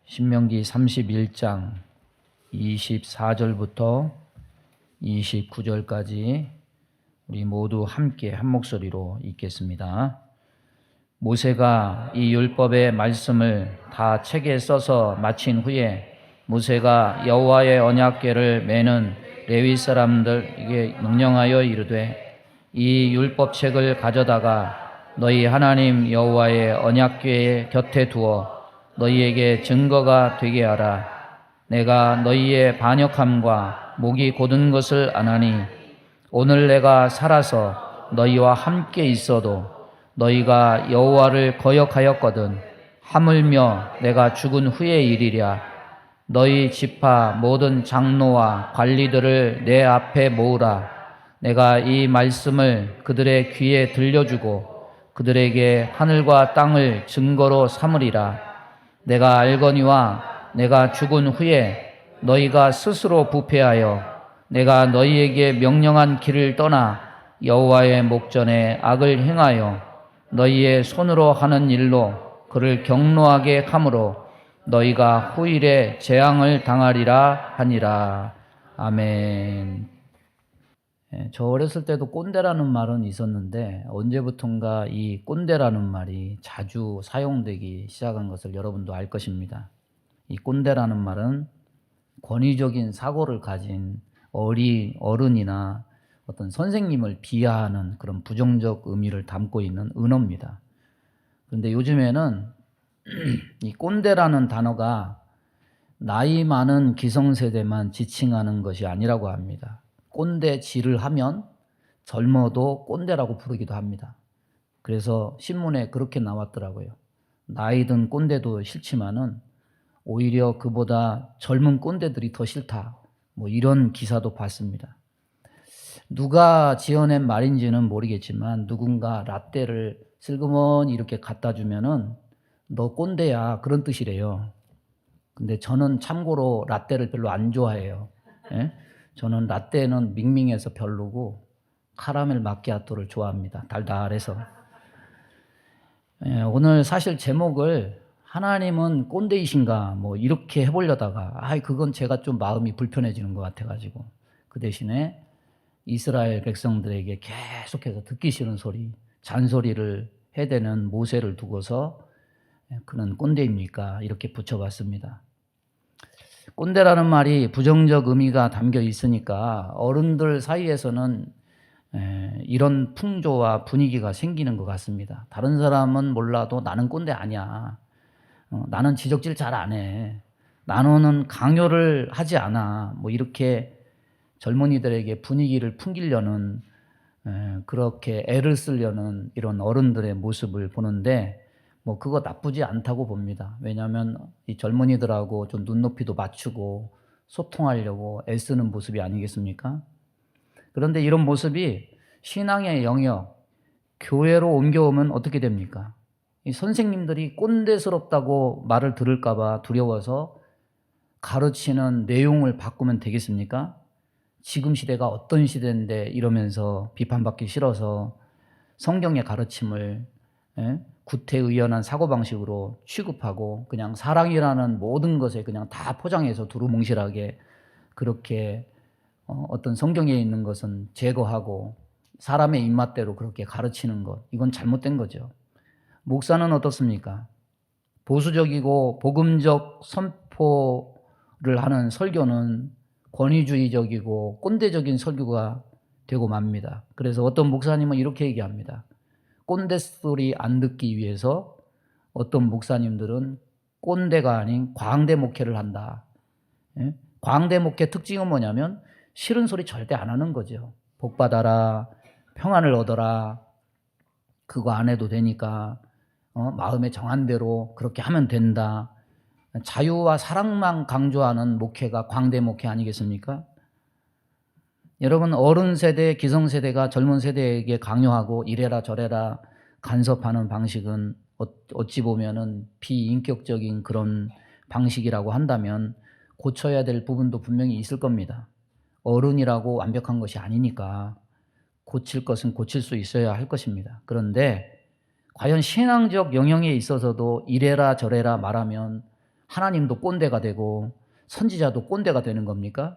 신명기 31장 24절부터 29절까지 우리 모두 함께 한 목소리로 읽겠습니다. 모세가 이 율법의 말씀을 다 책에 써서 마친 후에 모세가 여호와의 언약궤를 매는 레위 사람들에게 명령하여 이르되 이 율법책을 가져다가 너희 하나님 여호와의 언약궤의 곁에 두어 너희에게 증거가 되게 하라. 내가 너희의 반역함과 목이 곧은 것을 아나니 오늘 내가 살아서 너희와 함께 있어도 너희가 여호와를 거역하였거든 하물며 내가 죽은 후의 일이랴. 너희 지파 모든 장로와 관리들을 내 앞에 모으라. 내가 이 말씀을 그들의 귀에 들려주고 그들에게 하늘과 땅을 증거로 삼으리라. 내가 알거니와 내가 죽은 후에 너희가 스스로 부패하여 내가 너희에게 명령한 길을 떠나 여호와의 목전에 악을 행하여 너희의 손으로 하는 일로 그를 경노하게 함으로 너희가 후일에 재앙을 당하리라 하니라. 아멘. 저 어렸을 때도 꼰대라는 말은 있었는데 언제부턴가 이 꼰대라는 말이 자주 사용되기 시작한 것을 여러분도 알 것입니다. 이 꼰대라는 말은 권위적인 사고를 가진 어른이나 어떤 선생님을 비하하는 그런 부정적 의미를 담고 있는 은어입니다. 그런데 요즘에는 이 꼰대라는 단어가 나이 많은 기성세대만 지칭하는 것이 아니라고 합니다. 꼰대질을 하면 젊어도 꼰대라고 부르기도 합니다. 그래서 신문에 그렇게 나왔더라고요. 나이 든 꼰대도 싫지만은 오히려 그보다 젊은 꼰대들이 더 싫다. 뭐 이런 기사도 봤습니다. 누가 지어낸 말인지는 모르겠지만 누군가 라떼를 슬그머니 이렇게 갖다 주면은 너 꼰대야 그런 뜻이래요. 근데 저는 참고로 라떼를 별로 안 좋아해요. 예? 저는 라떼는 밍밍해서 별로고 카라멜 마키아토를 좋아합니다. 달달해서. 오늘 사실 제목을 하나님은 꼰대이신가 뭐 이렇게 해보려다가 그건 제가 좀 마음이 불편해지는 것 같아가지고 그 대신에 이스라엘 백성들에게 계속해서 듣기 싫은 소리, 잔소리를 해대는 모세를 두고서 그는 꼰대입니까? 이렇게 붙여봤습니다. 꼰대라는 말이 부정적 의미가 담겨 있으니까 어른들 사이에서는 이런 풍조와 분위기가 생기는 것 같습니다. 다른 사람은 몰라도 나는 꼰대 아니야. 나는 지적질 잘 안 해. 나는 강요를 하지 않아. 뭐 이렇게 젊은이들에게 분위기를 풍기려는 그렇게 애를 쓰려는 이런 어른들의 모습을 보는데 뭐 그거 나쁘지 않다고 봅니다. 왜냐하면 이 젊은이들하고 좀 눈높이도 맞추고 소통하려고 애쓰는 모습이 아니겠습니까? 그런데 이런 모습이 신앙의 영역, 교회로 옮겨오면 어떻게 됩니까? 이 선생님들이 꼰대스럽다고 말을 들을까 봐 두려워서 가르치는 내용을 바꾸면 되겠습니까? 지금 시대가 어떤 시대인데 이러면서 비판받기 싫어서 성경의 가르침을 구태의연한 사고방식으로 취급하고 그냥 사랑이라는 모든 것에 그냥 다 포장해서 두루뭉실하게 그렇게 어떤 성경에 있는 것은 제거하고 사람의 입맛대로 그렇게 가르치는 것, 이건 잘못된 거죠. 목사는 어떻습니까? 보수적이고 복음적 선포를 하는 설교는 권위주의적이고 꼰대적인 설교가 되고 맙니다. 그래서 어떤 목사님은 이렇게 얘기합니다. 꼰대 소리 안 듣기 위해서 어떤 목사님들은 꼰대가 아닌 광대 목회를 한다. 광대 목회 특징은 뭐냐면 싫은 소리 절대 안 하는 거죠. 복 받아라, 평안을 얻어라, 그거 안 해도 되니까 마음에 정한 대로 그렇게 하면 된다. 자유와 사랑만 강조하는 목회가 광대 목회 아니겠습니까? 여러분, 어른 세대, 기성 세대가 젊은 세대에게 강요하고 이래라 저래라 간섭하는 방식은 어찌 보면은 비인격적인 그런 방식이라고 한다면 고쳐야 될 부분도 분명히 있을 겁니다. 어른이라고 완벽한 것이 아니니까 고칠 것은 고칠 수 있어야 할 것입니다. 그런데 과연 신앙적 영역에 있어서도 이래라 저래라 말하면 하나님도 꼰대가 되고 선지자도 꼰대가 되는 겁니까?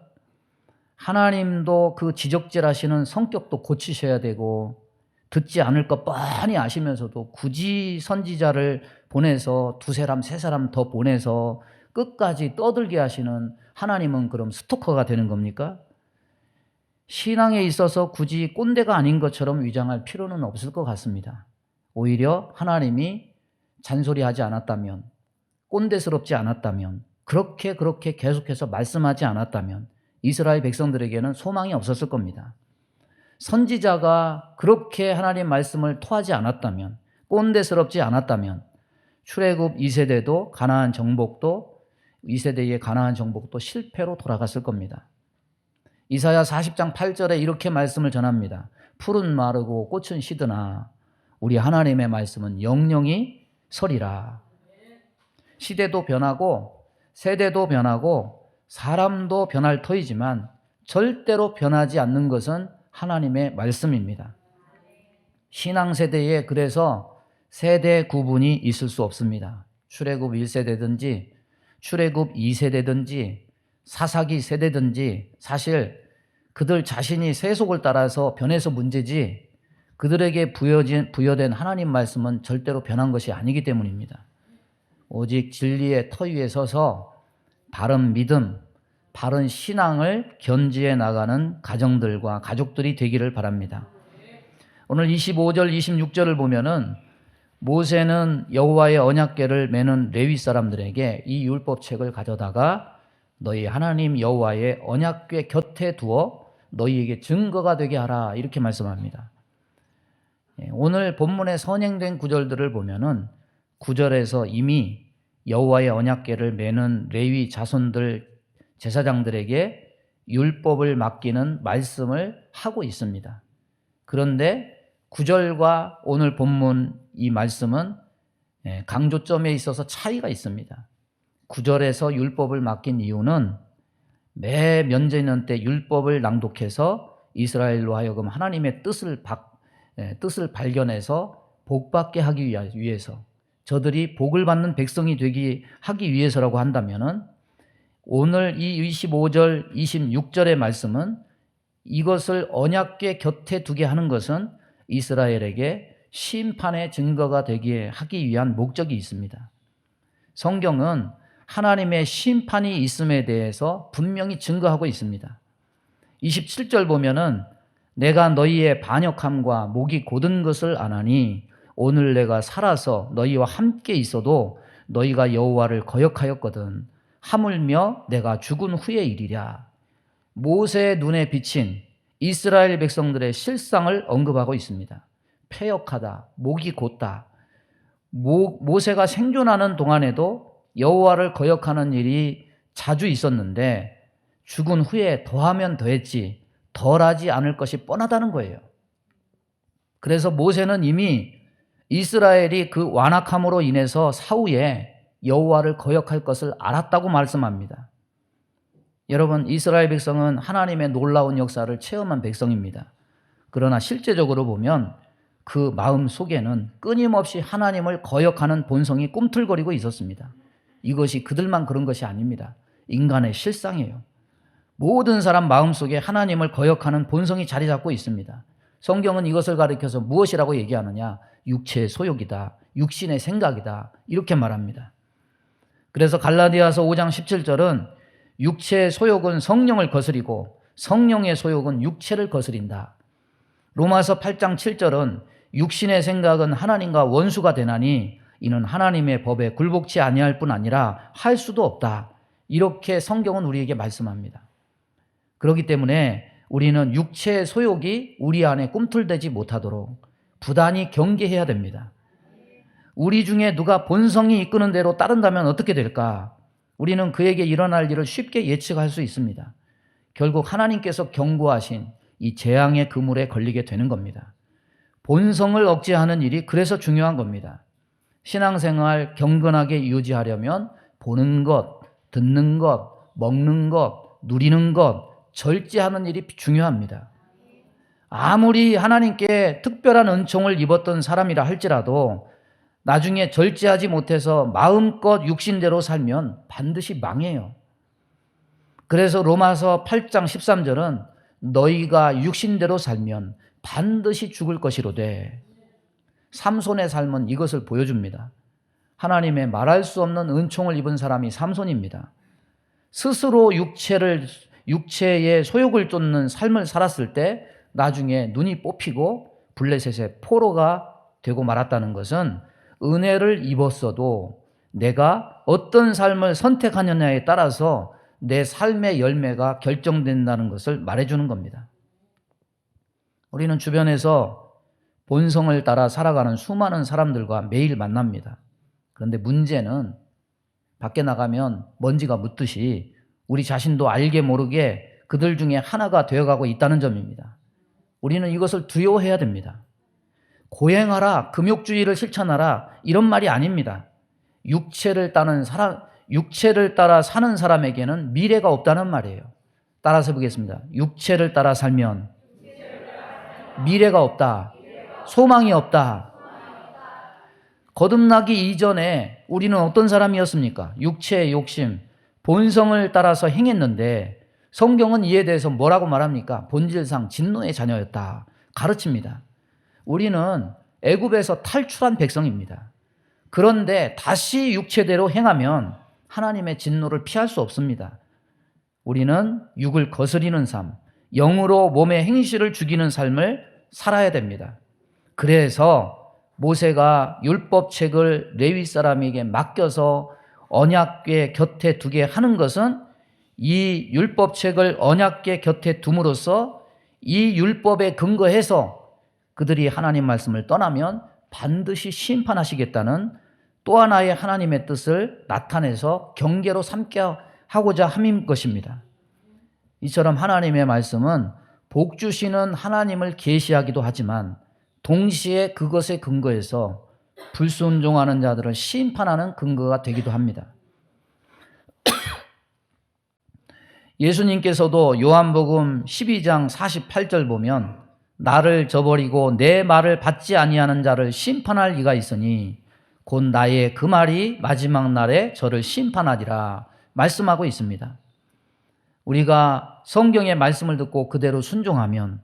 하나님도 그 지적질하시는 성격도 고치셔야 되고 듣지 않을 것 뻔히 아시면서도 굳이 선지자를 보내서 두세 사람, 세 사람 더 보내서 끝까지 떠들게 하시는 하나님은 그럼 스토커가 되는 겁니까? 신앙에 있어서 굳이 꼰대가 아닌 것처럼 위장할 필요는 없을 것 같습니다. 오히려 하나님이 잔소리하지 않았다면, 꼰대스럽지 않았다면, 그렇게 계속해서 말씀하지 않았다면 이스라엘 백성들에게는 소망이 없었을 겁니다. 선지자가 그렇게 하나님 말씀을 토하지 않았다면, 꼰대스럽지 않았다면 출애굽 2세대도 가나안 정복도 2세대의 가나안 정복도 실패로 돌아갔을 겁니다. 이사야 40장 8절에 이렇게 말씀을 전합니다. 풀은 마르고 꽃은 시드나 우리 하나님의 말씀은 영영이 서리라. 시대도 변하고 세대도 변하고 사람도 변할 터이지만 절대로 변하지 않는 것은 하나님의 말씀입니다. 신앙세대에 그래서 세대 구분이 있을 수 없습니다. 출애굽 1세대든지 출애굽 2세대든지 사사기 세대든지 사실 그들 자신이 세속을 따라서 변해서 문제지 그들에게 부여된 하나님 말씀은 절대로 변한 것이 아니기 때문입니다. 오직 진리의 터 위에 서서 바른 믿음, 바른 신앙을 견지해 나가는 가정들과 가족들이 되기를 바랍니다. 오늘 25절, 26절을 보면은 모세는 여호와의 언약궤를 매는 레위 사람들에게 이 율법책을 가져다가 너희 하나님 여호와의 언약궤 곁에 두어 너희에게 증거가 되게 하라 이렇게 말씀합니다. 오늘 본문에 선행된 구절들을 보면은 9절에서 이미 여호와의 언약궤를 매는 레위 자손들 제사장들에게 율법을 맡기는 말씀을 하고 있습니다. 그런데 9절과 오늘 본문 이 말씀은 강조점에 있어서 차이가 있습니다. 9절에서 율법을 맡긴 이유는 매 면제년 때 율법을 낭독해서 이스라엘로 하여금 하나님의 뜻을 발견해서 복받게 하기 위해서 저들이 복을 받는 백성이 되기 하기 위해서라고 한다면은 오늘 이 25절, 26절의 말씀은 이것을 언약궤 곁에 두게 하는 것은 이스라엘에게 심판의 증거가 되게 하기 위한 목적이 있습니다. 성경은 하나님의 심판이 있음에 대해서 분명히 증거하고 있습니다. 27절 보면은 내가 너희의 반역함과 목이 곧은 것을 아나니 오늘 내가 살아서 너희와 함께 있어도 너희가 여호와를 거역하였거든 하물며 내가 죽은 후의 일이랴. 모세의 눈에 비친 이스라엘 백성들의 실상을 언급하고 있습니다. 패역하다, 목이 곧다. 모세가 생존하는 동안에도 여호와를 거역하는 일이 자주 있었는데 죽은 후에 더하면 더했지 덜하지 않을 것이 뻔하다는 거예요. 그래서 모세는 이미 이스라엘이 그 완악함으로 인해서 사후에 여호와를 거역할 것을 알았다고 말씀합니다. 여러분, 이스라엘 백성은 하나님의 놀라운 역사를 체험한 백성입니다. 그러나 실제적으로 보면 그 마음 속에는 끊임없이 하나님을 거역하는 본성이 꿈틀거리고 있었습니다. 이것이 그들만 그런 것이 아닙니다. 인간의 실상이에요. 모든 사람 마음속에 하나님을 거역하는 본성이 자리 잡고 있습니다. 성경은 이것을 가리켜서 무엇이라고 얘기하느냐? 육체의 소욕이다. 육신의 생각이다. 이렇게 말합니다. 그래서 갈라디아서 5장 17절은 육체의 소욕은 성령을 거스리고 성령의 소욕은 육체를 거스린다. 로마서 8장 7절은 육신의 생각은 하나님과 원수가 되나니 이는 하나님의 법에 굴복치 아니할 뿐 아니라 할 수도 없다. 이렇게 성경은 우리에게 말씀합니다. 그렇기 때문에 우리는 육체의 소욕이 우리 안에 꿈틀대지 못하도록 부단히 경계해야 됩니다. 우리 중에 누가 본성이 이끄는 대로 따른다면 어떻게 될까? 우리는 그에게 일어날 일을 쉽게 예측할 수 있습니다. 결국 하나님께서 경고하신 이 재앙의 그물에 걸리게 되는 겁니다. 본성을 억제하는 일이 그래서 중요한 겁니다. 신앙생활 경건하게 유지하려면 보는 것, 듣는 것, 먹는 것, 누리는 것, 절제하는 일이 중요합니다. 아무리 하나님께 특별한 은총을 입었던 사람이라 할지라도 나중에 절제하지 못해서 마음껏 육신대로 살면 반드시 망해요. 그래서 로마서 8장 13절은 너희가 육신대로 살면 반드시 죽을 것이로되, 삼손의 삶은 이것을 보여줍니다. 하나님의 말할 수 없는 은총을 입은 사람이 삼손입니다. 스스로 육체의 소욕을 쫓는 삶을 살았을 때 나중에 눈이 뽑히고 블레셋의 포로가 되고 말았다는 것은 은혜를 입었어도 내가 어떤 삶을 선택하느냐에 따라서 내 삶의 열매가 결정된다는 것을 말해주는 겁니다. 우리는 주변에서 본성을 따라 살아가는 수많은 사람들과 매일 만납니다. 그런데 문제는 밖에 나가면 먼지가 묻듯이 우리 자신도 알게 모르게 그들 중에 하나가 되어가고 있다는 점입니다. 우리는 이것을 두려워해야 됩니다. 고행하라, 금욕주의를 실천하라, 이런 말이 아닙니다. 육체를 따라 사는 사람에게는 미래가 없다는 말이에요. 따라서 보겠습니다. 육체를 따라 살면 미래가 없다. 소망이 없다. 거듭나기 이전에 우리는 어떤 사람이었습니까? 육체의 욕심, 본성을 따라서 행했는데 성경은 이에 대해서 뭐라고 말합니까? 본질상 진노의 자녀였다 가르칩니다. 우리는 애굽에서 탈출한 백성입니다. 그런데 다시 육체대로 행하면 하나님의 진노를 피할 수 없습니다. 우리는 육을 거스리는 삶, 영으로 몸의 행실을 죽이는 삶을 살아야 됩니다. 그래서 모세가 율법책을 레위 사람에게 맡겨서 언약궤 곁에 두게 하는 것은 이 율법책을 언약궤 곁에 둠으로써 이 율법에 근거해서 그들이 하나님 말씀을 떠나면 반드시 심판하시겠다는 또 하나의 하나님의 뜻을 나타내서 경계로 삼게 하고자 함인 것입니다. 이처럼 하나님의 말씀은 복 주시는 하나님을 계시하기도 하지만 동시에 그것에 근거해서 불순종하는 자들을 심판하는 근거가 되기도 합니다. 예수님께서도 요한복음 12장 48절 보면 나를 저버리고 내 말을 받지 아니하는 자를 심판할 이가 있으니 곧 나의 그 말이 마지막 날에 저를 심판하리라 말씀하고 있습니다. 우리가 성경의 말씀을 듣고 그대로 순종하면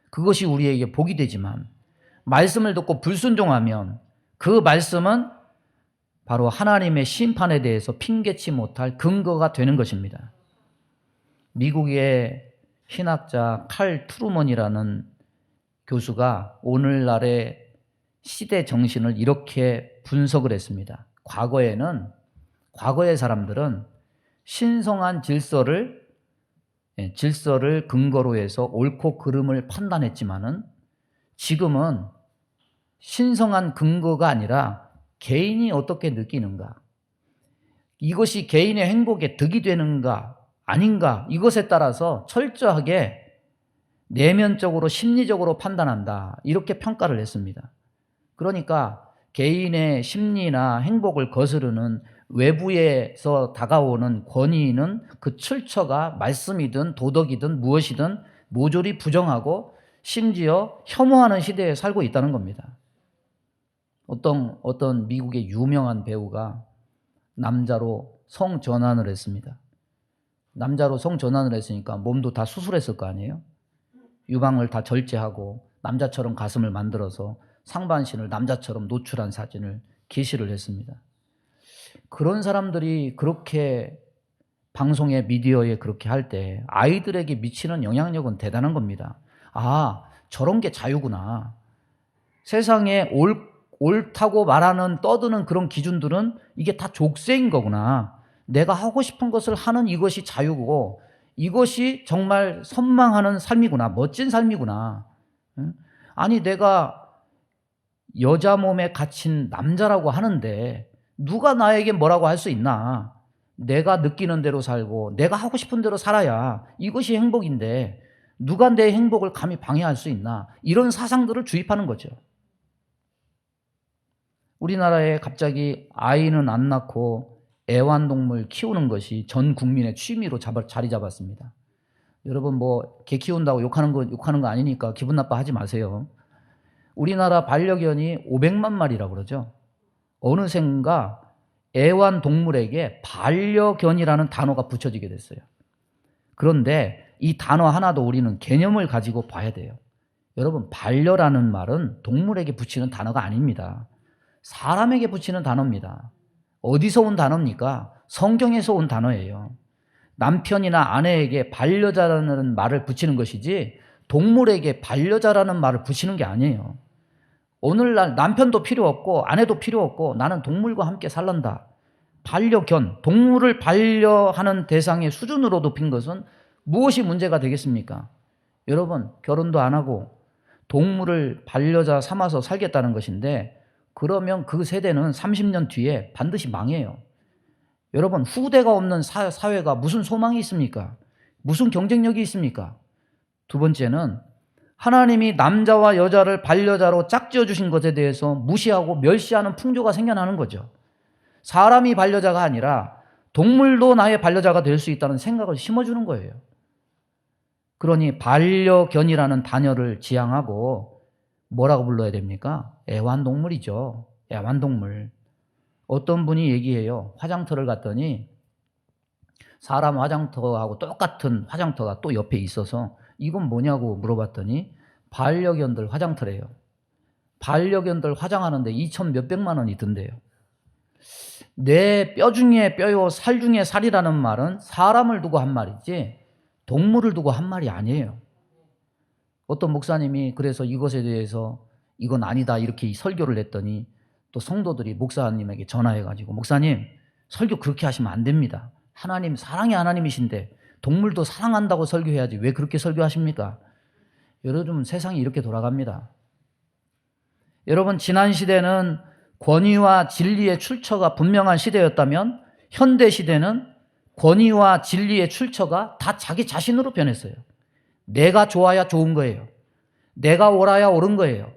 그것이 우리에게 복이 되지만 말씀을 듣고 불순종하면 그 말씀은 바로 하나님의 심판에 대해서 핑계치 못할 근거가 되는 것입니다. 미국의 신학자 칼 트루먼이라는 교수가 오늘날의 시대 정신을 이렇게 분석을 했습니다. 과거의 사람들은 신성한 질서를 근거로 해서 옳고 그름을 판단했지만은 지금은 신성한 근거가 아니라 개인이 어떻게 느끼는가, 이것이 개인의 행복에 득이 되는가 아닌가, 이것에 따라서 철저하게 내면적으로 심리적으로 판단한다, 이렇게 평가를 했습니다. 그러니까 개인의 심리나 행복을 거스르는 외부에서 다가오는 권위는 그 출처가 말씀이든 도덕이든 무엇이든 모조리 부정하고 심지어 혐오하는 시대에 살고 있다는 겁니다. 어떤 미국의 유명한 배우가 남자로 성전환을 했습니다. 남자로 성전환을 했으니까 몸도 다 수술했을 거 아니에요? 유방을 다 절제하고 남자처럼 가슴을 만들어서 상반신을 남자처럼 노출한 사진을 게시를 했습니다. 그런 사람들이 그렇게 방송에 미디어에 그렇게 할 때 아이들에게 미치는 영향력은 대단한 겁니다. 아, 저런 게 자유구나. 세상에 옳다고 말하는 떠드는 그런 기준들은 이게 다 족쇄인 거구나. 내가 하고 싶은 것을 하는 이것이 자유고 이것이 정말 선망하는 삶이구나. 멋진 삶이구나. 아니 내가 여자 몸에 갇힌 남자라고 하는데 누가 나에게 뭐라고 할 수 있나. 내가 느끼는 대로 살고 내가 하고 싶은 대로 살아야 이것이 행복인데 누가 내 행복을 감히 방해할 수 있나. 이런 사상들을 주입하는 거죠. 우리나라에 갑자기 아이는 안 낳고 애완동물 키우는 것이 전 국민의 취미로 자리 잡았습니다. 여러분 개 키운다고 욕하는 거 아니니까 기분 나빠하지 마세요. 우리나라 반려견이 500만 마리라고 그러죠. 어느샌가 애완동물에게 반려견이라는 단어가 붙여지게 됐어요. 그런데 이 단어 하나도 우리는 개념을 가지고 봐야 돼요. 여러분, 반려라는 말은 동물에게 붙이는 단어가 아닙니다. 사람에게 붙이는 단어입니다. 어디서 온 단어입니까? 성경에서 온 단어예요. 남편이나 아내에게 반려자라는 말을 붙이는 것이지 동물에게 반려자라는 말을 붙이는 게 아니에요. 오늘날 남편도 필요 없고 아내도 필요 없고 나는 동물과 함께 살란다. 반려견, 동물을 반려하는 대상의 수준으로 높인 것은 무엇이 문제가 되겠습니까? 여러분, 결혼도 안 하고 동물을 반려자 삼아서 살겠다는 것인데, 그러면 그 세대는 30년 뒤에 반드시 망해요. 여러분, 후대가 없는 사회가 무슨 소망이 있습니까? 무슨 경쟁력이 있습니까? 두 번째는 하나님이 남자와 여자를 반려자로 짝지어 주신 것에 대해서 무시하고 멸시하는 풍조가 생겨나는 거죠. 사람이 반려자가 아니라 동물도 나의 반려자가 될 수 있다는 생각을 심어주는 거예요. 그러니 반려견이라는 단어를 지향하고 뭐라고 불러야 됩니까? 애완동물이죠. 애완동물. 어떤 분이 얘기해요. 화장터를 갔더니 사람 화장터하고 똑같은 화장터가 또 옆에 있어서 이건 뭐냐고 물어봤더니 반려견들 화장터래요. 반려견들 화장하는데 2천 몇백만 원이 든대요. 내 뼈 중에 뼈요 살 중에 살이라는 말은 사람을 두고 한 말이지 동물을 두고 한 말이 아니에요. 어떤 목사님이 그래서 이것에 대해서 이건 아니다 이렇게 설교를 했더니 또 성도들이 목사님에게 전화해가지고 목사님 설교 그렇게 하시면 안 됩니다. 하나님 사랑의 하나님이신데 동물도 사랑한다고 설교해야지 왜 그렇게 설교하십니까? 여러분, 세상이 이렇게 돌아갑니다. 여러분, 지난 시대는 권위와 진리의 출처가 분명한 시대였다면 현대 시대는 권위와 진리의 출처가 다 자기 자신으로 변했어요. 내가 좋아야 좋은 거예요. 내가 옳아야 옳은 거예요.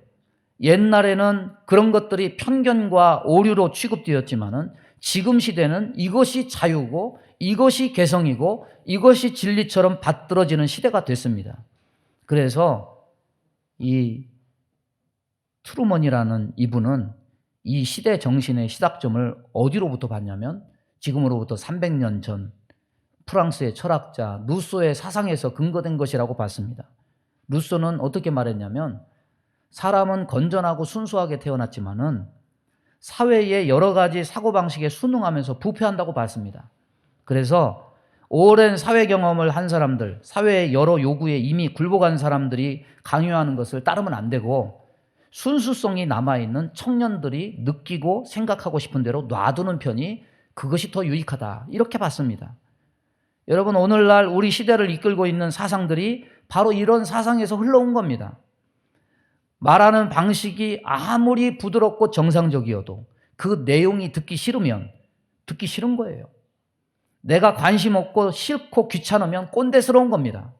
옛날에는 그런 것들이 편견과 오류로 취급되었지만은 지금 시대는 이것이 자유고 이것이 개성이고 이것이 진리처럼 받들어지는 시대가 됐습니다. 그래서 이 트루먼이라는 이분은 이 시대 정신의 시작점을 어디로부터 봤냐면 지금으로부터 300년 전 프랑스의 철학자 루소의 사상에서 근거된 것이라고 봤습니다. 루소는 어떻게 말했냐면 사람은 건전하고 순수하게 태어났지만은 사회의 여러 가지 사고방식에 순응하면서 부패한다고 봤습니다. 그래서 오랜 사회 경험을 한 사람들, 사회의 여러 요구에 이미 굴복한 사람들이 강요하는 것을 따르면 안 되고 순수성이 남아있는 청년들이 느끼고 생각하고 싶은 대로 놔두는 편이 그것이 더 유익하다. 이렇게 봤습니다. 여러분, 오늘날 우리 시대를 이끌고 있는 사상들이 바로 이런 사상에서 흘러온 겁니다. 말하는 방식이 아무리 부드럽고 정상적이어도 그 내용이 듣기 싫으면 듣기 싫은 거예요. 내가 관심 없고 싫고 귀찮으면 꼰대스러운 겁니다.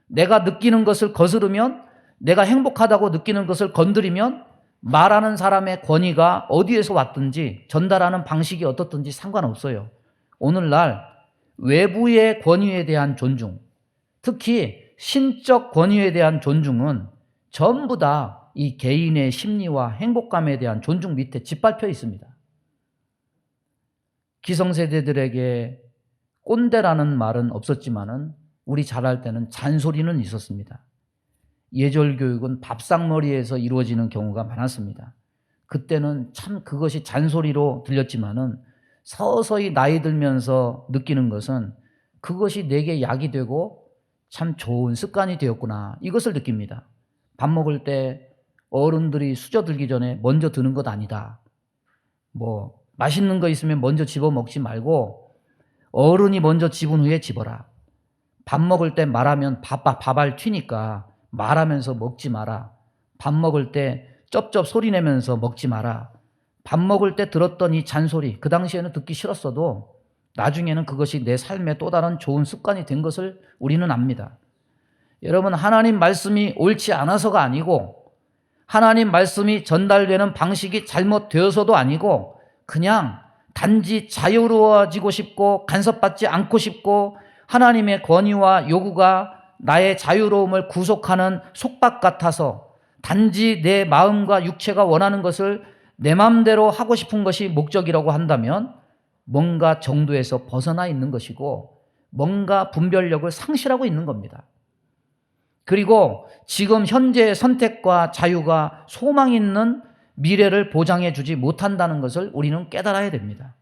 내가 느끼는 것을 거스르면 내가 행복하다고 느끼는 것을 건드리면 말하는 사람의 권위가 어디에서 왔든지 전달하는 방식이 어떻든지 상관없어요. 오늘날 외부의 권위에 대한 존중, 특히 신적 권위에 대한 존중은 전부 다 이 개인의 심리와 행복감에 대한 존중 밑에 짓밟혀 있습니다. 기성세대들에게 꼰대라는 말은 없었지만은 우리 자랄 때는 잔소리는 있었습니다. 예절 교육은 밥상머리에서 이루어지는 경우가 많았습니다. 그때는 참 그것이 잔소리로 들렸지만은 서서히 나이 들면서 느끼는 것은 그것이 내게 약이 되고 참 좋은 습관이 되었구나, 이것을 느낍니다. 밥 먹을 때 어른들이 수저들기 전에 먼저 드는 것 아니다. 뭐 맛있는 거 있으면 먼저 집어 먹지 말고 어른이 먼저 집은 후에 집어라. 밥 먹을 때 말하면 밥알 튀니까 말하면서 먹지 마라. 밥 먹을 때 쩝쩝 소리 내면서 먹지 마라. 밥 먹을 때 들었던 이 잔소리, 그 당시에는 듣기 싫었어도 나중에는 그것이 내 삶의 또 다른 좋은 습관이 된 것을 우리는 압니다. 여러분, 하나님 말씀이 옳지 않아서가 아니고 하나님 말씀이 전달되는 방식이 잘못되어서도 아니고 그냥 단지 자유로워지고 싶고 간섭받지 않고 싶고 하나님의 권위와 요구가 나의 자유로움을 구속하는 속박 같아서 단지 내 마음과 육체가 원하는 것을 내 마음대로 하고 싶은 것이 목적이라고 한다면 뭔가 정도에서 벗어나 있는 것이고 뭔가 분별력을 상실하고 있는 겁니다. 그리고 지금 현재의 선택과 자유가 소망 있는 미래를 보장해 주지 못한다는 것을 우리는 깨달아야 됩니다.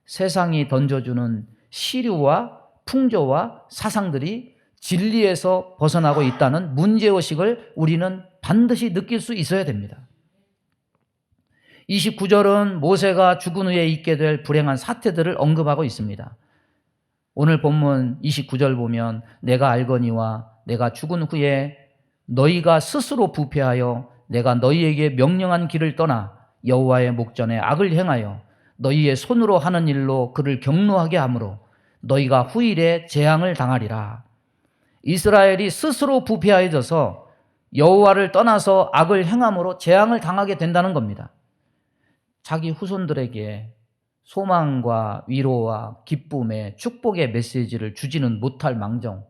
세상이 던져주는 시류와 풍조와 사상들이 진리에서 벗어나고 있다는 문제의식을 우리는 반드시 느낄 수 있어야 됩니다. 29절은 모세가 죽은 후에 있게 될 불행한 사태들을 언급하고 있습니다. 오늘 본문 29절 보면 내가 알거니와 내가 죽은 후에 너희가 스스로 부패하여 내가 너희에게 명령한 길을 떠나 여호와의 목전에 악을 행하여 너희의 손으로 하는 일로 그를 경노하게 하므로 너희가 후일에 재앙을 당하리라. 이스라엘이 스스로 부패하여져서 여호와를 떠나서 악을 행함으로 재앙을 당하게 된다는 겁니다. 자기 후손들에게 소망과 위로와 기쁨의 축복의 메시지를 주지는 못할 망정,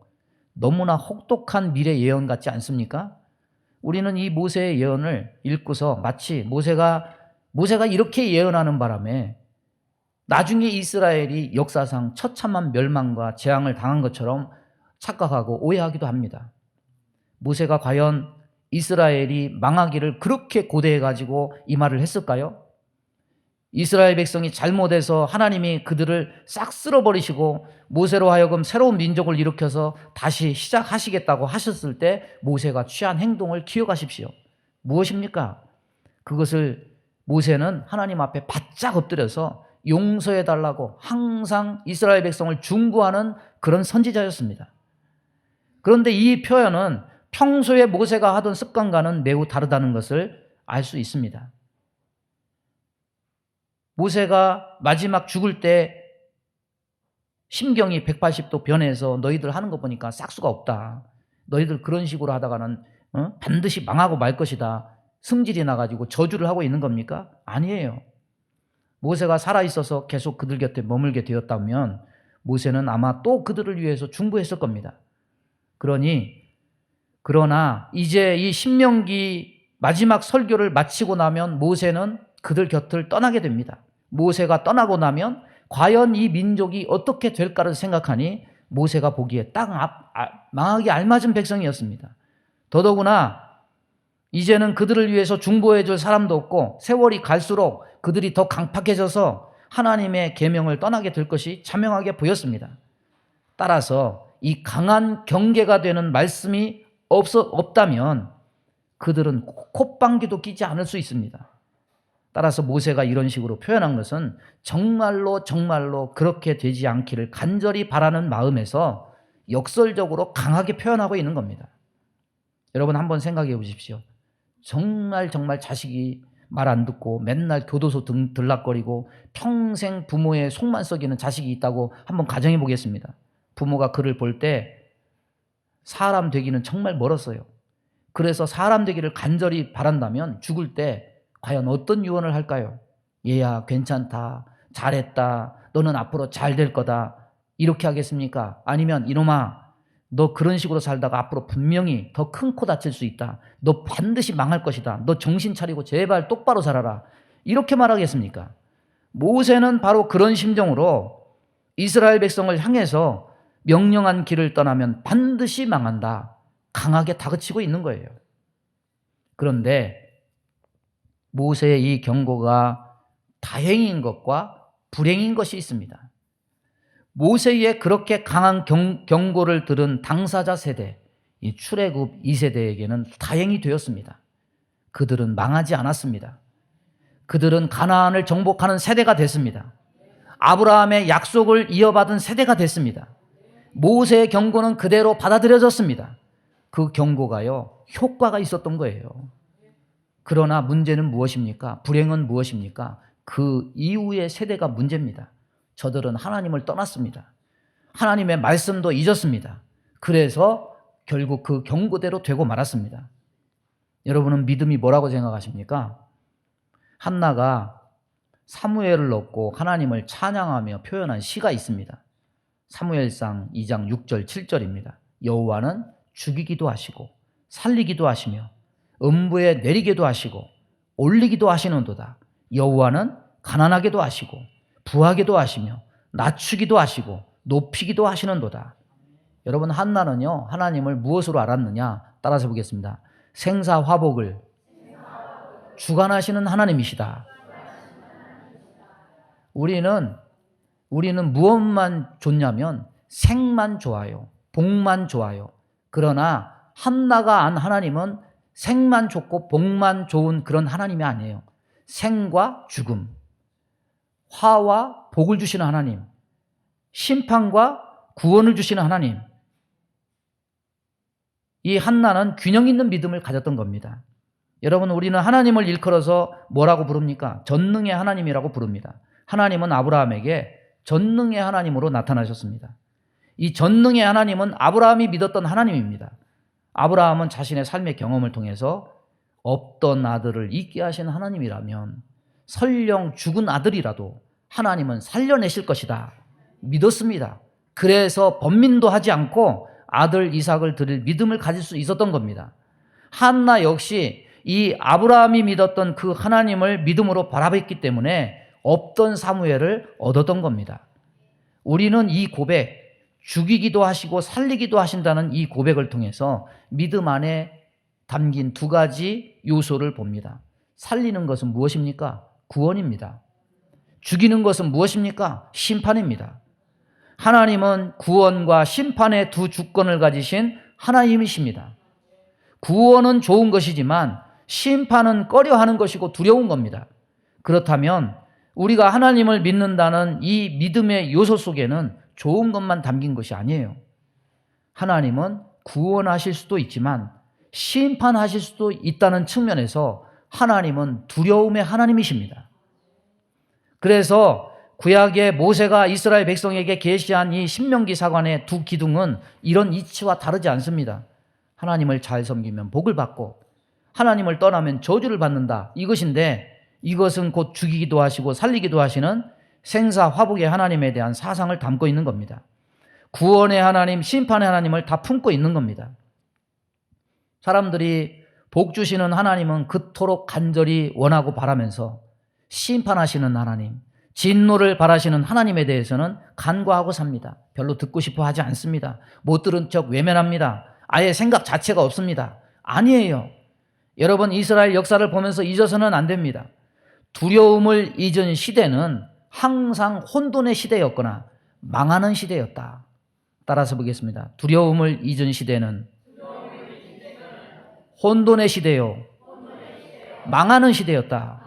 너무나 혹독한 미래 예언 같지 않습니까? 우리는 이 모세의 예언을 읽고서 마치 모세가 이렇게 예언하는 바람에 나중에 이스라엘이 역사상 처참한 멸망과 재앙을 당한 것처럼 착각하고 오해하기도 합니다. 모세가 과연 이스라엘이 망하기를 그렇게 고대해가지고 이 말을 했을까요? 이스라엘 백성이 잘못해서 하나님이 그들을 싹 쓸어버리시고 모세로 하여금 새로운 민족을 일으켜서 다시 시작하시겠다고 하셨을 때 모세가 취한 행동을 기억하십시오. 무엇입니까? 그것을 모세는 하나님 앞에 바짝 엎드려서 용서해달라고 항상 이스라엘 백성을 중보하는 그런 선지자였습니다. 그런데 이 표현은 평소에 모세가 하던 습관과는 매우 다르다는 것을 알 수 있습니다. 모세가 마지막 죽을 때 심경이 180도 변해서 너희들 하는 거 보니까 싹수가 없다. 너희들 그런 식으로 하다가는 반드시 망하고 말 것이다. 승질이 나가지고 저주를 하고 있는 겁니까? 아니에요. 모세가 살아있어서 계속 그들 곁에 머물게 되었다면 모세는 아마 또 그들을 위해서 중보했을 겁니다. 그러나 이제 이 신명기 마지막 설교를 마치고 나면 모세는 그들 곁을 떠나게 됩니다. 모세가 떠나고 나면 과연 이 민족이 어떻게 될까를 생각하니 모세가 보기에 딱 망하기 알맞은 백성이었습니다. 더더구나 이제는 그들을 위해서 중보해 줄 사람도 없고 세월이 갈수록 그들이 더 강팍해져서 하나님의 계명을 떠나게 될 것이 자명하게 보였습니다. 따라서 이 강한 경계가 되는 말씀이 없다면 그들은 콧방귀도 끼지 않을 수 있습니다. 따라서 모세가 이런 식으로 표현한 것은 정말로 그렇게 되지 않기를 간절히 바라는 마음에서 역설적으로 강하게 표현하고 있는 겁니다. 여러분 한번 생각해 보십시오. 정말 자식이 말 안 듣고 맨날 교도소 들락거리고 평생 부모의 속만 썩이는 자식이 있다고 한번 가정해 보겠습니다. 부모가 그를 볼 때 사람 되기는 정말 멀었어요. 그래서 사람 되기를 간절히 바란다면 죽을 때 과연 어떤 유언을 할까요? 얘야 괜찮다, 잘했다, 너는 앞으로 잘 될 거다 이렇게 하겠습니까? 아니면 이놈아 너 그런 식으로 살다가 앞으로 분명히 더 큰 코 다칠 수 있다, 너 반드시 망할 것이다, 너 정신 차리고 제발 똑바로 살아라 이렇게 말하겠습니까? 모세는 바로 그런 심정으로 이스라엘 백성을 향해서 명령한 길을 떠나면 반드시 망한다 강하게 다그치고 있는 거예요. 그런데 모세의 이 경고가 다행인 것과 불행인 것이 있습니다. 모세의 그렇게 강한 경고를 들은 당사자 세대, 이 출애굽 2세대에게는 다행이 되었습니다. 그들은 망하지 않았습니다. 그들은 가나안을 정복하는 세대가 됐습니다. 아브라함의 약속을 이어받은 세대가 됐습니다. 모세의 경고는 그대로 받아들여졌습니다. 그 경고가요, 효과가 있었던 거예요. 그러나 문제는 무엇입니까? 불행은 무엇입니까? 그 이후의 세대가 문제입니다. 저들은 하나님을 떠났습니다. 하나님의 말씀도 잊었습니다. 그래서 결국 그 경고대로 되고 말았습니다. 여러분은 믿음이 뭐라고 생각하십니까? 한나가 사무엘을 얻고 하나님을 찬양하며 표현한 시가 있습니다. 사무엘상 2장 6절 7절입니다. 여호와는 죽이기도 하시고 살리기도 하시며 음부에 내리게도 하시고 올리기도 하시는도다. 여호와는 가난하게도 하시고 부하게도 하시며 낮추기도 하시고 높이기도 하시는도다. 여러분, 한나는요, 하나님을 무엇으로 알았느냐? 따라서 보겠습니다. 생사화복을 주관하시는 하나님이시다. 우리는 무엇만 좋냐면 생만 좋아요. 복만 좋아요. 그러나 한나가 안 하나님은 생만 좋고 복만 좋은 그런 하나님이 아니에요. 생과 죽음, 화와 복을 주시는 하나님, 심판과 구원을 주시는 하나님. 이 한나는 균형 있는 믿음을 가졌던 겁니다. 여러분, 우리는 하나님을 일컬어서 뭐라고 부릅니까? 전능의 하나님이라고 부릅니다. 하나님은 아브라함에게 전능의 하나님으로 나타나셨습니다. 이 전능의 하나님은 아브라함이 믿었던 하나님입니다. 아브라함은 자신의 삶의 경험을 통해서 없던 아들을 있게 하신 하나님이라면 설령 죽은 아들이라도 하나님은 살려내실 것이다 믿었습니다. 그래서 번민도 하지 않고 아들 이삭을 드릴 믿음을 가질 수 있었던 겁니다. 한나 역시 이 아브라함이 믿었던 그 하나님을 믿음으로 바라봤기 때문에 없던 사무엘을 얻었던 겁니다. 우리는 이 고백, 죽이기도 하시고 살리기도 하신다는 이 고백을 통해서 믿음 안에 담긴 두 가지 요소를 봅니다. 살리는 것은 무엇입니까? 구원입니다. 죽이는 것은 무엇입니까? 심판입니다. 하나님은 구원과 심판의 두 주권을 가지신 하나님이십니다. 구원은 좋은 것이지만 심판은 꺼려하는 것이고 두려운 겁니다. 그렇다면 우리가 하나님을 믿는다는 이 믿음의 요소 속에는 좋은 것만 담긴 것이 아니에요. 하나님은 구원하실 수도 있지만 심판하실 수도 있다는 측면에서 하나님은 두려움의 하나님이십니다. 그래서 구약의 모세가 이스라엘 백성에게 계시한 이 신명기 사관의 두 기둥은 이런 이치와 다르지 않습니다. 하나님을 잘 섬기면 복을 받고 하나님을 떠나면 저주를 받는다, 이것인데 이것은 곧 죽이기도 하시고 살리기도 하시는 생사화복의 하나님에 대한 사상을 담고 있는 겁니다. 구원의 하나님, 심판의 하나님을 다 품고 있는 겁니다. 사람들이 복 주시는 하나님은 그토록 간절히 원하고 바라면서 심판하시는 하나님, 진노를 바라시는 하나님에 대해서는 간과하고 삽니다. 별로 듣고 싶어 하지 않습니다. 못 들은 척 외면합니다. 아예 생각 자체가 없습니다. 아니에요. 여러분, 이스라엘 역사를 보면서 잊어서는 안 됩니다. 두려움을 잊은 시대는 항상 혼돈의 시대였거나 망하는 시대였다. 따라서 보겠습니다. 두려움을 잊은 시대는 혼돈의 시대요, 망하는 시대였다.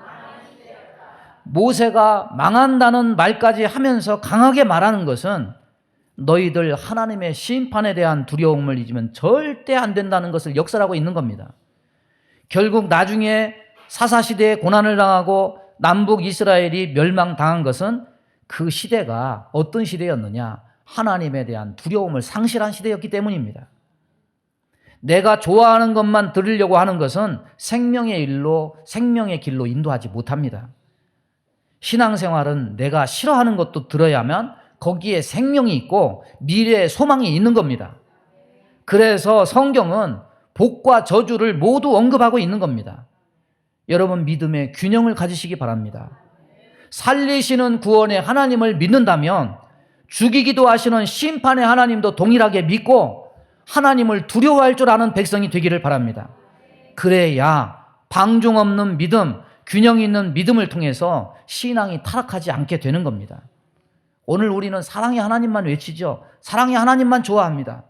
모세가 망한다는 말까지 하면서 강하게 말하는 것은 너희들 하나님의 심판에 대한 두려움을 잊으면 절대 안 된다는 것을 역설하고 있는 겁니다. 결국 나중에 사사시대에 고난을 당하고 남북 이스라엘이 멸망당한 것은 그 시대가 어떤 시대였느냐? 하나님에 대한 두려움을 상실한 시대였기 때문입니다. 내가 좋아하는 것만 들으려고 하는 것은 생명의 길로 인도하지 못합니다. 신앙생활은 내가 싫어하는 것도 들어야만 거기에 생명이 있고 미래의 소망이 있는 겁니다. 그래서 성경은 복과 저주를 모두 언급하고 있는 겁니다. 여러분, 믿음의 균형을 가지시기 바랍니다. 살리시는 구원의 하나님을 믿는다면 죽이기도 하시는 심판의 하나님도 동일하게 믿고 하나님을 두려워할 줄 아는 백성이 되기를 바랍니다. 그래야 방종 없는 믿음, 균형 있는 믿음을 통해서 신앙이 타락하지 않게 되는 겁니다. 오늘 우리는 사랑의 하나님만 외치죠. 사랑의 하나님만 좋아합니다.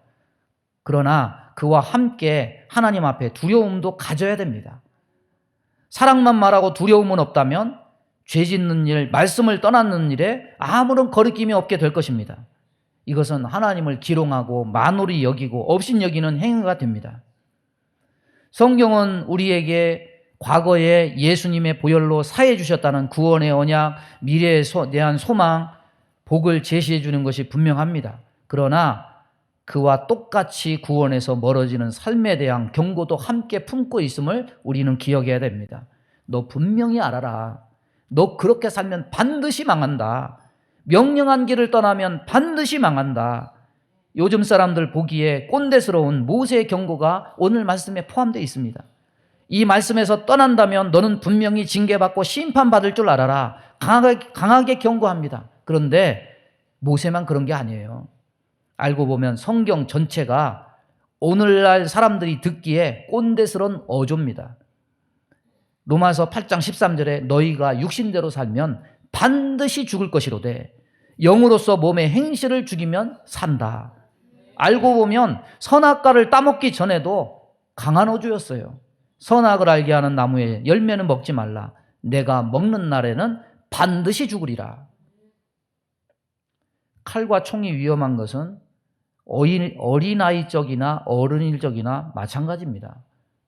그러나 그와 함께 하나님 앞에 두려움도 가져야 됩니다. 사랑만 말하고 두려움은 없다면 죄 짓는 일, 말씀을 떠나는 일에 아무런 거리낌이 없게 될 것입니다. 이것은 하나님을 기롱하고 만홀히 여기고 업신여기는 행위가 됩니다. 성경은 우리에게 과거에 예수님의 보혈로 사해 주셨다는 구원의 언약, 미래에 대한 소망, 복을 제시해 주는 것이 분명합니다. 그러나 그와 똑같이 구원에서 멀어지는 삶에 대한 경고도 함께 품고 있음을 우리는 기억해야 됩니다. 너 분명히 알아라. 너 그렇게 살면 반드시 망한다. 명령한 길을 떠나면 반드시 망한다. 요즘 사람들 보기에 꼰대스러운 모세의 경고가 오늘 말씀에 포함되어 있습니다. 이 말씀에서 떠난다면 너는 분명히 징계받고 심판받을 줄 알아라. 강하게 경고합니다. 그런데 모세만 그런 게 아니에요. 알고 보면 성경 전체가 오늘날 사람들이 듣기에 꼰대스러운 어조입니다. 로마서 8장 13절에 너희가 육신대로 살면 반드시 죽을 것이로되 영으로서 몸의 행실을 죽이면 산다. 알고 보면 선악과를 따먹기 전에도 강한 어조였어요. 선악을 알게 하는 나무의 열매는 먹지 말라. 내가 먹는 날에는 반드시 죽으리라. 칼과 총이 위험한 것은 어린아이적이나 어른일적이나 마찬가지입니다.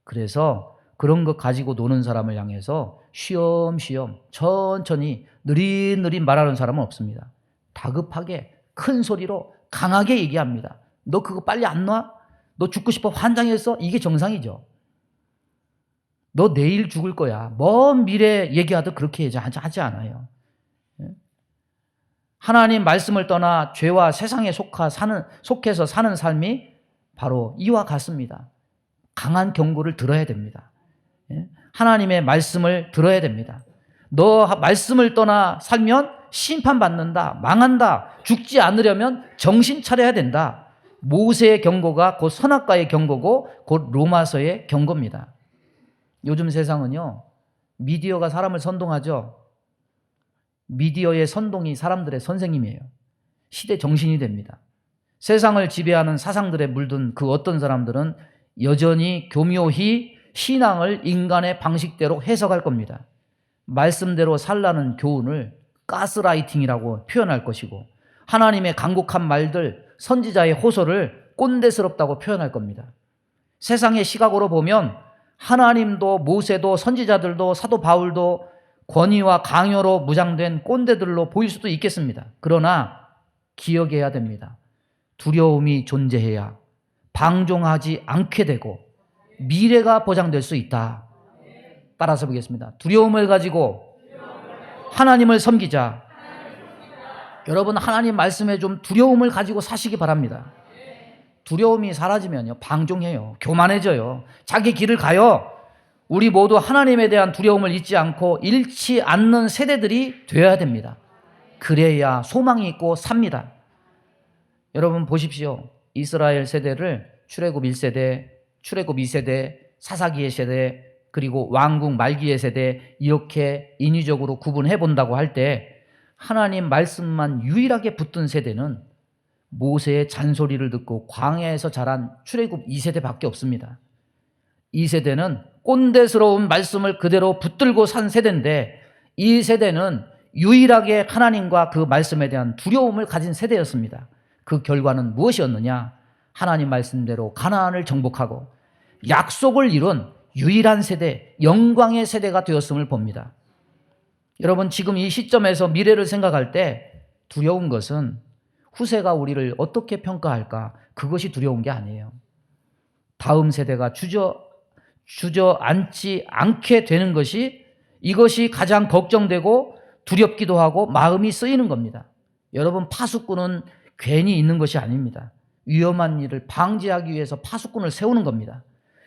그래서 그런 것 가지고 노는 사람을 향해서 쉬엄쉬엄 천천히 느릿느릿 말하는 사람은 없습니다. 다급하게 큰 소리로 강하게 얘기합니다. 너 그거 빨리 안 놔? 너 죽고 싶어 환장했어? 이게 정상이죠. 너 내일 죽을 거야. 먼 미래 얘기하도 그렇게 하지 않아요. 하나님 말씀을 떠나 죄와 세상에 속해서 사는 삶이 바로 이와 같습니다. 강한 경고를 들어야 됩니다. 하나님의 말씀을 들어야 됩니다. 너 말씀을 떠나 살면 심판받는다, 망한다, 죽지 않으려면 정신 차려야 된다. 모세의 경고가 곧 선악과의 경고고 곧 로마서의 경고입니다. 요즘 세상은요, 미디어가 사람을 선동하죠. 미디어의 선동이 사람들의 선생님이에요. 시대 정신이 됩니다. 세상을 지배하는 사상들에 물든 그 어떤 사람들은 여전히 교묘히 신앙을 인간의 방식대로 해석할 겁니다. 말씀대로 살라는 교훈을 가스라이팅이라고 표현할 것이고 하나님의 간곡한 말들, 선지자의 호소를 꼰대스럽다고 표현할 겁니다. 세상의 시각으로 보면 하나님도 모세도 선지자들도 사도 바울도 권위와 강요로 무장된 꼰대들로 보일 수도 있겠습니다. 그러나 기억해야 됩니다. 두려움이 존재해야 방종하지 않게 되고 미래가 보장될 수 있다. 따라서 보겠습니다. 두려움을 가지고 하나님을 섬기자. 여러분, 하나님 말씀에 좀 두려움을 가지고 사시기 바랍니다. 두려움이 사라지면요, 방종해요. 교만해져요. 자기 길을 가요. 우리 모두 하나님에 대한 두려움을 잊지 않고 잃지 않는 세대들이 되어야 됩니다. 그래야 소망이 있고 삽니다. 여러분 보십시오. 이스라엘 세대를 출애굽 1세대, 출애굽 2세대, 사사기의 세대, 그리고 왕국 말기의 세대 이렇게 인위적으로 구분해 본다고 할 때 하나님 말씀만 유일하게 붙든 세대는 모세의 잔소리를 듣고 광야에서 자란 출애굽 2세대밖에 없습니다. 이 세대는 꼰대스러운 말씀을 그대로 붙들고 산 세대인데 이 세대는 유일하게 하나님과 그 말씀에 대한 두려움을 가진 세대였습니다. 그 결과는 무엇이었느냐? 하나님 말씀대로 가나안을 정복하고 약속을 이룬 유일한 세대, 영광의 세대가 되었음을 봅니다. 여러분, 지금 이 시점에서 미래를 생각할 때 두려운 것은 후세가 우리를 어떻게 평가할까? 그것이 두려운 게 아니에요. 다음 세대가 주저앉지 않게 되는 것이 이것이 가장 걱정되고 두렵기도 하고 마음이 쓰이는 겁니다. 여러분, 파수꾼은 괜히 있는 것이 아닙니다. 위험한 일을 방지하기 위해서 파수꾼을 세우는 겁니다.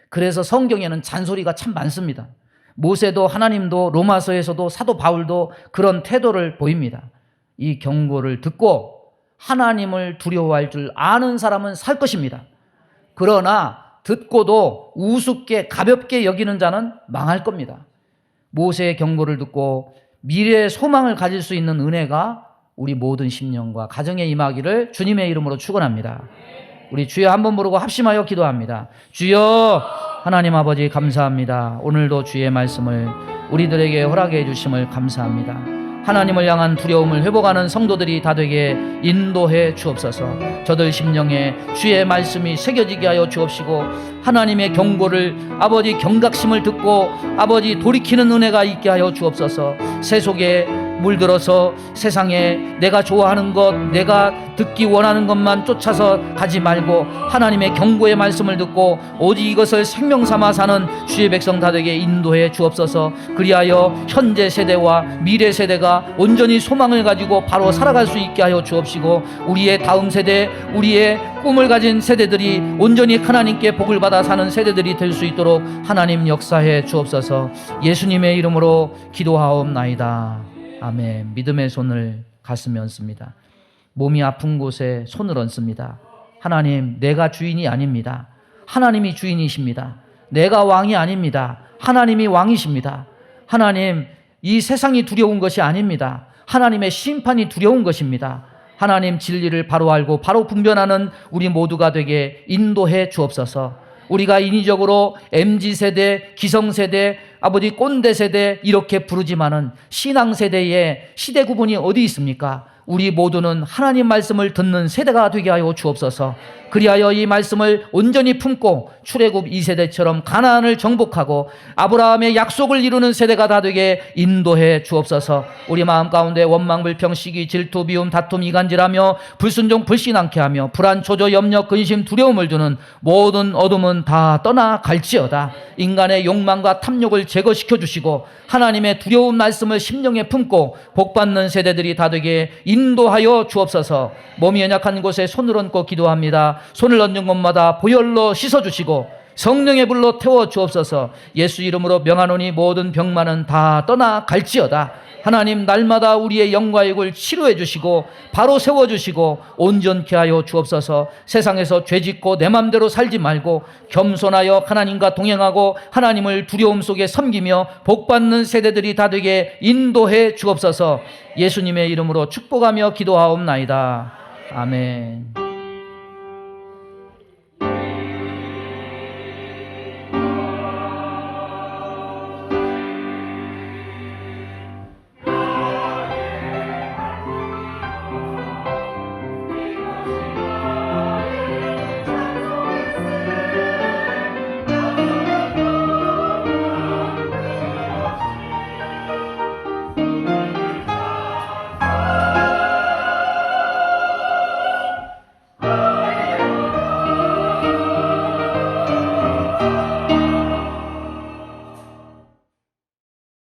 그래서 성경에는 잔소리가 참 많습니다. 모세도 하나님도 로마서에서도 사도 바울도 그런 태도를 보입니다. 이 경고를 듣고 하나님을 두려워할 줄 아는 사람은 살 것입니다. 그러나 듣고도 우습게 가볍게 여기는 자는 망할 겁니다. 모세의 경고를 듣고 미래의 소망을 가질 수 있는 은혜가 우리 모든 심령과 가정에 임하기를 주님의 이름으로 축원합니다. 우리 주여 한번 부르고 합심하여 기도합니다. 주여, 하나님 아버지 감사합니다. 오늘도 주의 말씀을 우리들에게 허락해 주심을 감사합니다. 하나님을 향한 두려움을 회복하는 성도들이 다 되게 인도해 주옵소서. 저들 심령에 주의 말씀이 새겨지게 하여 주옵시고 하나님의 경고를 아버지 경각심을 듣고 아버지 돌이키는 은혜가 있게 하여 주옵소서. 세속의 물들어서 세상에 내가 좋아하는 것, 내가 듣기 원하는 것만 쫓아서 가지 말고 하나님의 경고의 말씀을 듣고 오직 이것을 생명 삼아 사는 주의 백성 다 되게 인도해 주옵소서. 그리하여 현재 세대와 미래 세대가 온전히 소망을 가지고 바로 살아갈 수 있게 하여 주옵시고, 우리의 다음 세대, 우리의 꿈을 가진 세대들이 온전히 하나님께 복을 받아 사는 세대들이 될 수 있도록 하나님 역사해 주옵소서. 예수님의 이름으로 기도하옵나이다. 아멘. 믿음의 손을 가슴에 얹습니다. 몸이 아픈 곳에 손을 얹습니다. 하나님, 내가 주인이 아닙니다. 하나님이 주인이십니다. 내가 왕이 아닙니다. 하나님이 왕이십니다. 하나님, 이 세상이 두려운 것이 아닙니다. 하나님의 심판이 두려운 것입니다. 하나님, 진리를 바로 알고 바로 분별하는 우리 모두가 되게 인도해 주옵소서. 우리가 인위적으로 MZ세대, 기성세대, 아버지 꼰대세대 이렇게 부르지만은 신앙세대에 시대 구분이 어디 있습니까? 우리 모두는 하나님 말씀을 듣는 세대가 되게 하여 주옵소서. 그리하여 이 말씀을 온전히 품고 출애굽 2세대처럼 가나안을 정복하고 아브라함의 약속을 이루는 세대가 다 되게 인도해 주옵소서. 우리 마음 가운데 원망, 불평, 시기, 질투, 미움, 다툼, 이간질하며 불순종, 불신앙케 하며 불안, 조조, 염려, 근심, 두려움을 주는 모든 어둠은 다 떠나갈지어다. 인간의 욕망과 탐욕을 제거시켜 주시고 하나님의 두려운 말씀을 심령에 품고 복받는 세대들이 다 되게 인도하여 주옵소서. 몸이 연약한 곳에 손을 얹고 기도합니다. 손을 얹는 곳마다 보혈로 씻어주시고 성령의 불로 태워 주옵소서. 예수 이름으로 명하노니 모든 병만은 다 떠나갈지어다. 하나님, 날마다 우리의 영과 육을 치료해 주시고 바로 세워주시고 온전케 하여 주옵소서. 세상에서 죄짓고 내 맘대로 살지 말고 겸손하여 하나님과 동행하고 하나님을 두려움 속에 섬기며 복받는 세대들이 다 되게 인도해 주옵소서. 예수님의 이름으로 축복하며 기도하옵나이다. 아멘.